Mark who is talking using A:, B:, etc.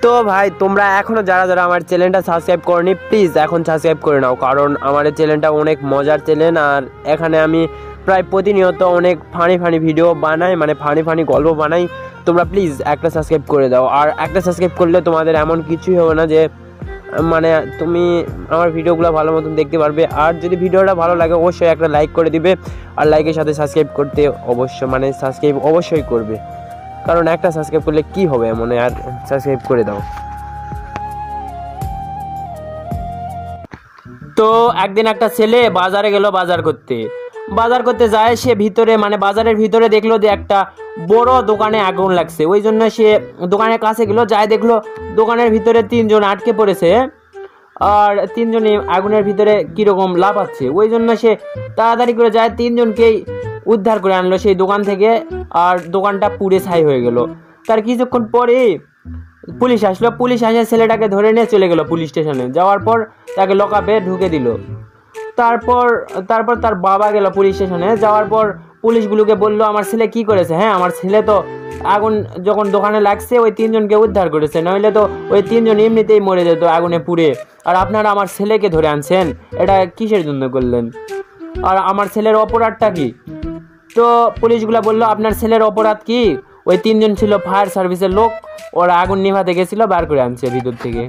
A: তো ভাই তোমরা এখনও যারা যারা আমার চ্যানেলটা সাবস্ক্রাইব করনি প্লিজ এখন সাবস্ক্রাইব করে নাও, কারণ আমার চ্যানেলটা অনেক মজার চ্যানেল। আর এখানে আমি প্রায় প্রতিনিয়ত অনেক ফানি ভিডিও বানাই, মানে ফানি গল্প বানাই। তোমরা প্লিজ একটা সাবস্ক্রাইব করে দাও। আর একটা সাবস্ক্রাইব করলে তোমাদের এমন কিছুই হবে না যে মানে তুমি আমার ভিডিওগুলো ভালো মতন দেখতে পারবে। আর যদি ভিডিওটা ভালো লাগে অবশ্যই একটা লাইক করে দিবে, আর লাইকের সাথে সাবস্ক্রাইব করতে সাবস্ক্রাইব অবশ্যই করবে, কারণ একটা সাবস্ক্রাইব করলে কি হবে এমন। আর সাবস্ক্রাইব করে দাও। তো একদিন একটা ছেলে বাজারে গেল বাজার করতে যায়। সে ভিতরে মানে বাজারের ভিতরে দেখলো যে একটা বড় দোকানে আগুন লাগছে। ওই জন্য সে দোকানের কাছে গেল, যায় দেখলো দোকানের ভিতরে 3 জন আটকে পড়েছে, আর 3 জনই আগুনের ভিতরে কিরকম লাফাচ্ছে। ওই জন্য সে তাড়াতাড়ি করে যায়, 3 জনকেই উদ্ধার করে আনলো সেই দোকান থেকে। আর দোকানটা পুড়ে ছাই হয়ে গেল। তার কিছুক্ষণ পরে পুলিশ আসলো, পুলিশ এসে ছেলেটাকে ধরে নিয়ে চলে গেল পুলিশ স্টেশনে। যাওয়ার পর তাকে লকআপে ঢুকে দিল। তারপর তারপর তার বাবা গেল পুলিশ স্টেশনে। যাওয়ার পর পুলিশগুলোকে বলল আমার ছেলে কি করেছে। হ্যাঁ, আমার ছেলে তো আগুন যখন দোকানে লাগছে ওই 3 জনকে উদ্ধার করেছে, নইলে তো ওই 3 জন এমনিতেই মরে যেত আগুনে পুড়ে। আর আপনারা আমার ছেলেকে ধরে আনছেন, এটা কিসের জন্য করলেন? আর আমার ছেলের অপরাধটা কি? তো পুলিশগুলো বললো আপনার ছেলের অপরাধ কি? ওই 3 জন ছিল ফায়ার সার্ভিসের লোক, ওরা আগুন নিভাতে গেছিল, বার করে আনছে ভিতর থেকে।